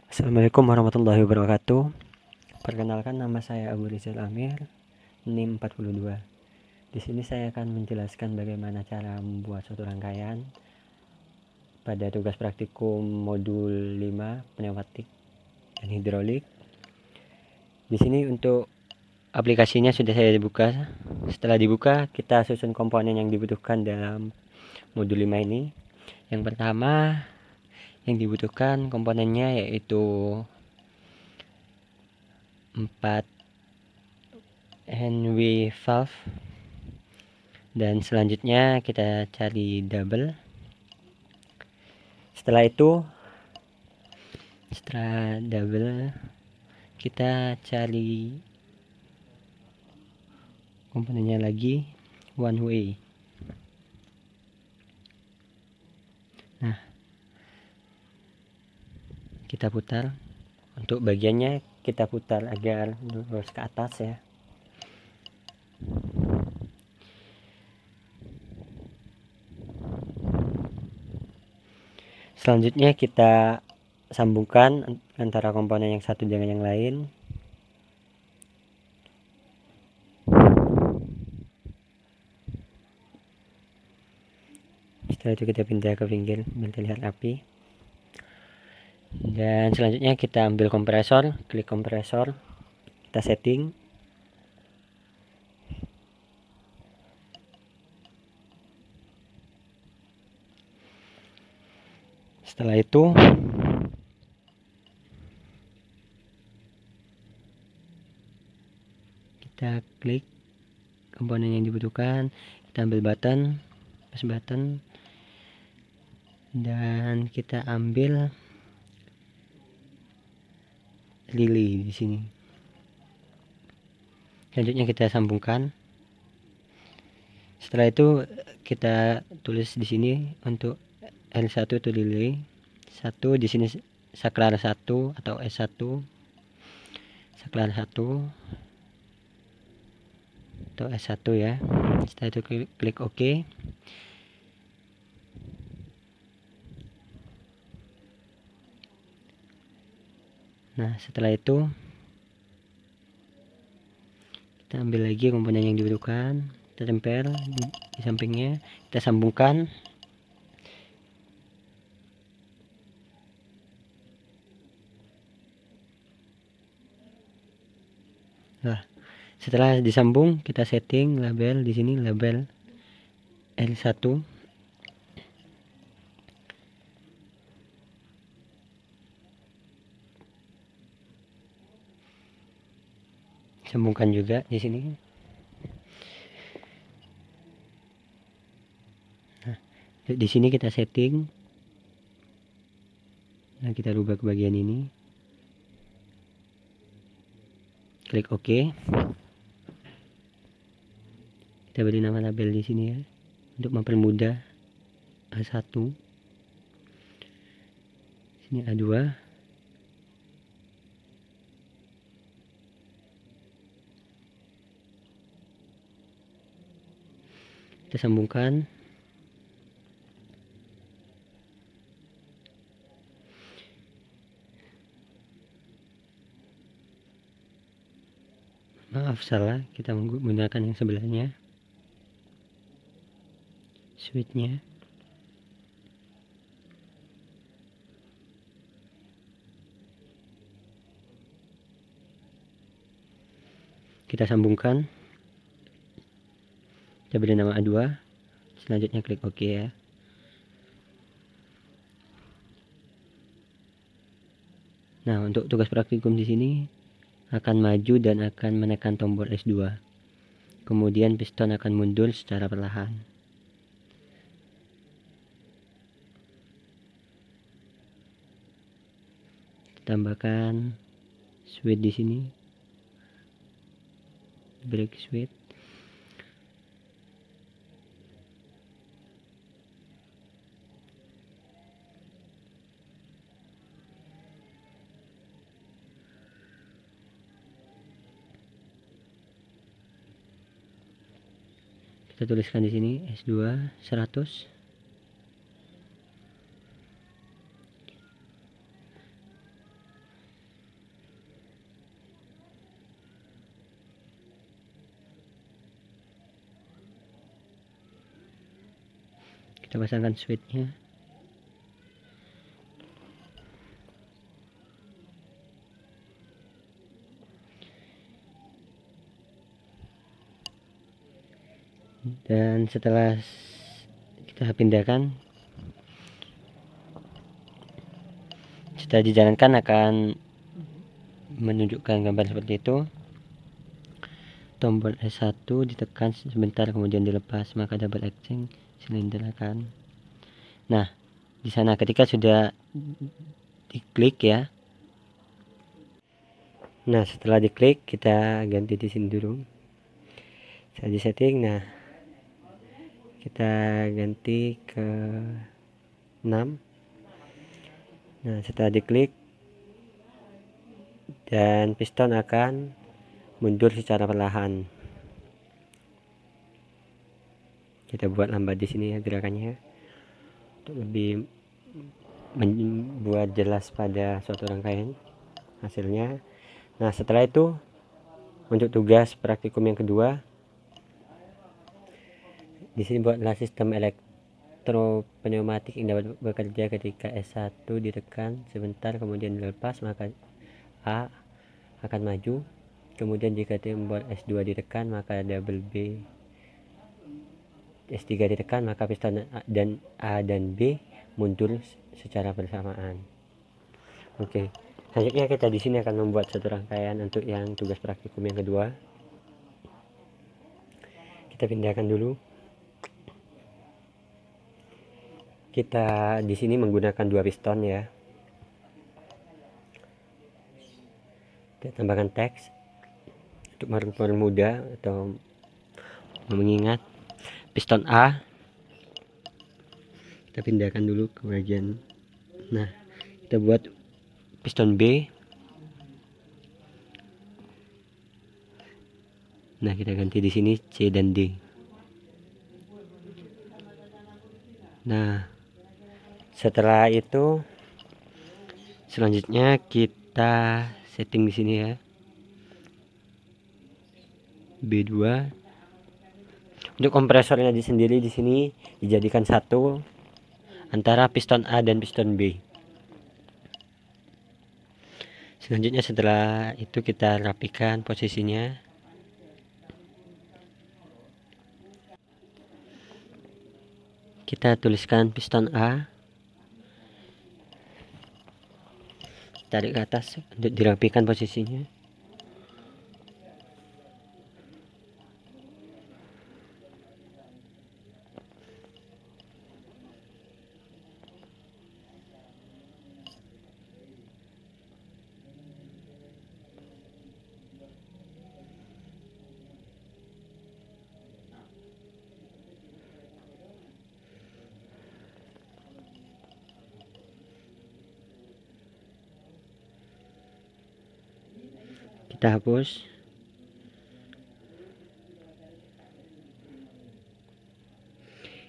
Assalamualaikum warahmatullahi wabarakatuh. Perkenalkan, nama saya Abu Rizal Amir, NIM 42. Di sini saya akan menjelaskan bagaimana cara membuat suatu rangkaian pada tugas praktikum modul 5 pneumatik dan hidrolik. Di sini untuk aplikasinya sudah saya buka. Setelah dibuka, kita susun komponen yang dibutuhkan dalam modul 5 ini. Yang pertama yang dibutuhkan komponennya yaitu 4 NW valve, dan selanjutnya kita cari double. Setelah double kita cari komponennya lagi, one way. Nah, kita putar. Untuk bagiannya kita putar agar lurus ke atas ya. Selanjutnya kita sambungkan antara komponen yang satu dengan yang lain. Setelah itu kita pindah ke pinggir biar terlihat api. Dan selanjutnya kita ambil kompresor, klik kompresor, kita setting. Setelah itu kita klik komponen yang dibutuhkan, kita ambil button, press button, dan kita ambil lili di sini. Selanjutnya kita sambungkan. Setelah itu kita tulis di sini untuk L1 itu lili 1, di sini saklar 1 atau S1, saklar 1 atau S1 ya. Setelah itu klik OK. Nah, setelah itu kita ambil lagi komponen yang dibutuhkan, kita tempel di sampingnya, kita sambungkan. Nah, setelah disambung kita setting label di sini, label L1. Sambungkan juga di sini. Nah, di sini kita setting. Nah, kita rubah ke bagian ini. Klik OK. Kita beri nama label di sini ya, untuk mempermudah. A1. Sini A2. Kita sambungkan. Maaf, salah, kita menggunakan yang sebelahnya, switchnya. Kita sambungkan. Kita beri nama A2. Selanjutnya klik OK ya. Nah, untuk tugas praktikum di sini akan maju dan akan menekan tombol S2. Kemudian piston akan mundur secara perlahan. Tambahkan switch di sini, brake switch. Kita tuliskan di sini S2 100. Kita pasangkan switchnya. Dan setelah kita pindahkan, setelah dijalankan akan menunjukkan gambar seperti itu. Tombol S1 ditekan sebentar kemudian dilepas, maka double exchange silinder akan. Nah, di sana ketika sudah diklik ya. Nah, setelah diklik kita ganti di sini dulu. Saya di setting. Nah, kita ganti ke 6. Nah, setelah diklik dan piston akan mundur secara perlahan. Kita buat lambat di sini ya gerakannya untuk lebih membuat jelas pada suatu rangkaian hasilnya. Nah, setelah itu untuk tugas praktikum yang kedua, di sini buatlah sistem elektropneumatik yang dapat bekerja ketika S1 ditekan sebentar kemudian dilepas, maka A akan maju. Kemudian jika tombol S2 ditekan maka double B, S3 ditekan maka piston dan A dan B mundur secara bersamaan. Oke. Selanjutnya kita di sini akan membuat satu rangkaian untuk yang tugas praktikum yang kedua. Kita pindahkan dulu. Kita di sini menggunakan 2 piston ya. Kita tambahkan teks untuk mempermudah atau mengingat. Piston A kita pindahkan dulu ke bagian. Nah, kita buat piston B. Nah, kita ganti di sini C dan D. Nah, setelah itu selanjutnya kita setting di sini ya. B2. Untuk kompresornya sendiri di sini dijadikan satu antara piston A dan piston B. Selanjutnya setelah itu kita rapikan posisinya. Kita tuliskan piston A, tarik ke atas untuk dirapikan posisinya. Kita hapus.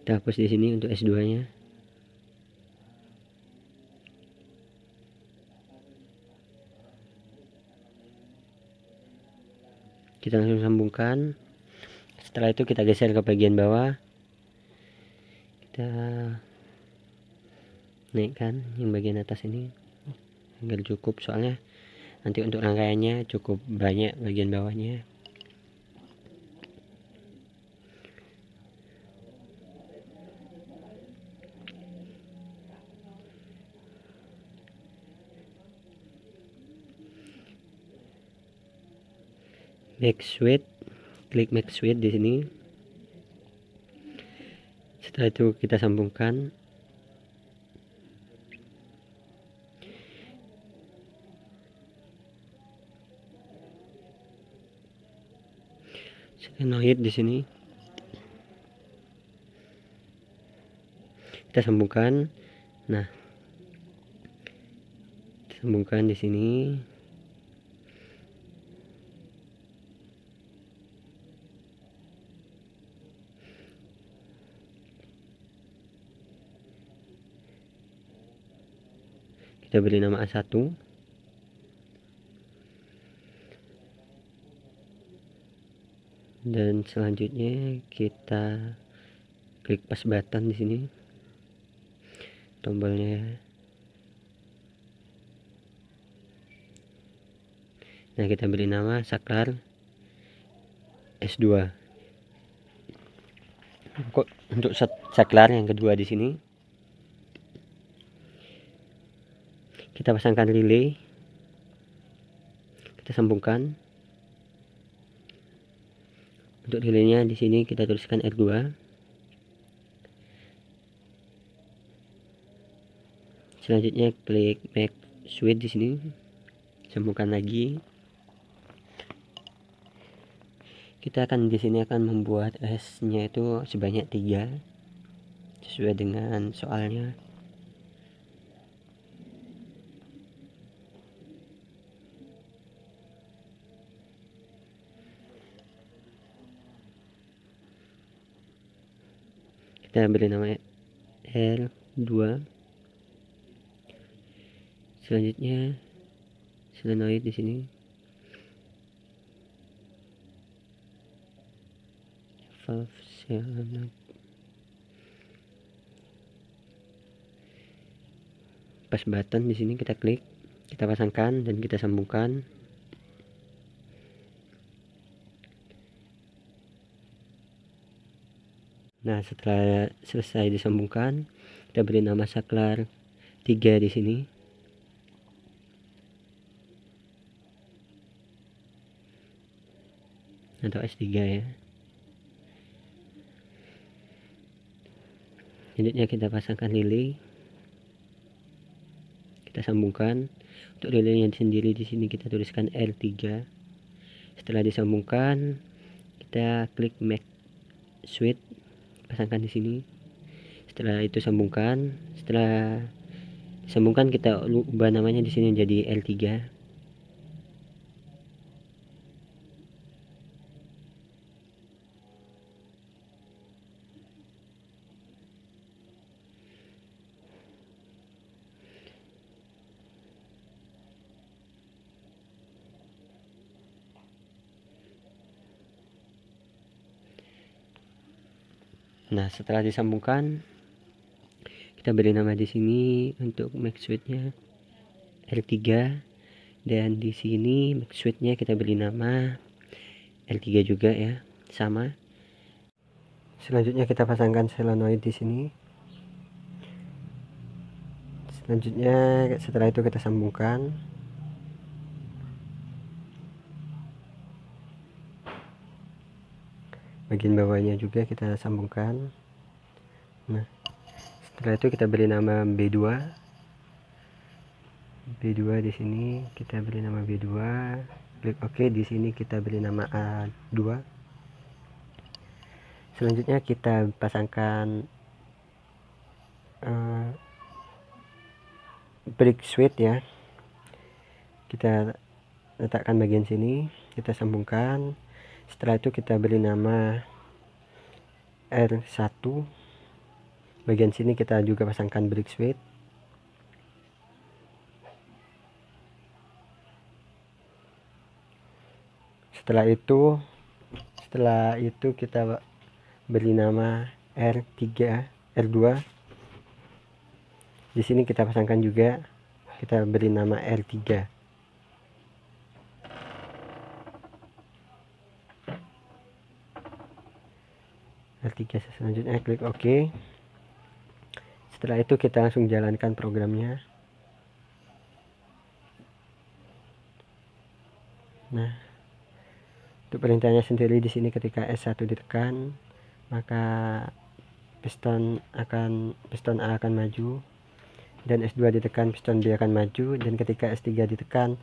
Kita hapus di sini untuk S2 nya. Kita langsung sambungkan. Setelah itu kita geser ke bagian bawah. Kita naikkan yang bagian atas ini agar cukup, soalnya nanti untuk rangkaiannya cukup banyak bagian bawahnya. Make switch, klik make switch di sini. Setelah itu kita sambungkan. Solenoid di sini. Kita sambungkan. Nah, kita sambungkan di sini. Kita beri nama A1. Dan selanjutnya kita klik pas button di sini. tombolnya. Nah, kita beri nama saklar S2. Untuk saklar yang kedua di sini kita pasangkan relay, kita sambungkan. Untuk relaynya di sini kita tuliskan R2. Selanjutnya klik make switch di sini, sambungkan lagi. Kita akan di sini akan membuat S-nya itu sebanyak 3 sesuai dengan soalnya. Kita beri nama R2. Selanjutnya solenoid di sini. Valve solenoid. Pas button di sini kita klik, kita pasangkan dan kita sambungkan. Nah, setelah selesai disambungkan, kita beri nama saklar 3 di sini. Atau S3 ya. Selanjutnya kita pasangkan relay. Kita sambungkan. Untuk relaynya sendiri di sini kita tuliskan R3. Setelah disambungkan, kita klik make switch, pasangkan di sini. Setelah itu sambungkan. Setelah disambungkan kita ubah namanya di sini jadi L3. Nah, setelah disambungkan, kita beri nama di sini untuk make switch-nya R3, dan di sini make switch-nya kita beri nama L3 juga ya, sama. Selanjutnya kita pasangkan solenoid di sini. Selanjutnya setelah itu kita sambungkan. Bagian bawahnya juga kita sambungkan. Nah, setelah itu kita beri nama B2. B2 di sini kita beri nama B2. Klik OK. Di sini kita beri nama A2. Selanjutnya kita pasangkan break switch ya. Kita letakkan bagian sini, kita sambungkan. Setelah itu kita beri nama R1. Bagian sini kita juga pasangkan break switch. Setelah itu kita beri nama R2. Di sini kita pasangkan juga, kita beri nama R3. Selanjutnya klik OK. Setelah itu kita langsung jalankan programnya. Nah, untuk perintahnya sendiri di sini ketika S1 ditekan, maka piston A akan maju, dan S2 ditekan, piston B akan maju, dan ketika S3 ditekan,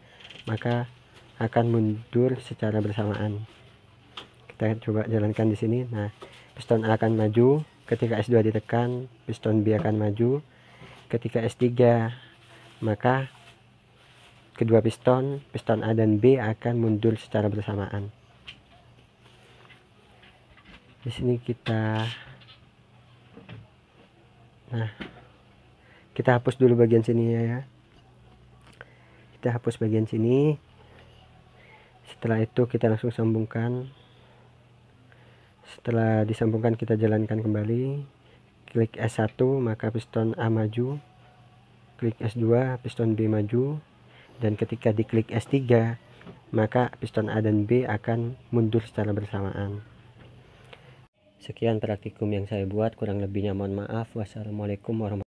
maka akan mundur secara bersamaan. Kita coba jalankan di sini. Nah, piston A akan maju ketika S2 ditekan, piston B akan maju. Ketika S3, maka kedua piston A dan B akan mundur secara bersamaan. Di sini kita hapus dulu bagian sini ya. Kita hapus bagian sini. Setelah itu kita langsung sambungkan. Setelah disambungkan kita jalankan kembali. Klik S1, maka piston A maju. klik S2, piston B maju, dan ketika diklik S3, maka piston A dan B akan mundur secara bersamaan. Sekian praktikum yang saya buat, kurang lebihnya mohon maaf. Wassalamualaikum warahmatullahi wabarakatuh.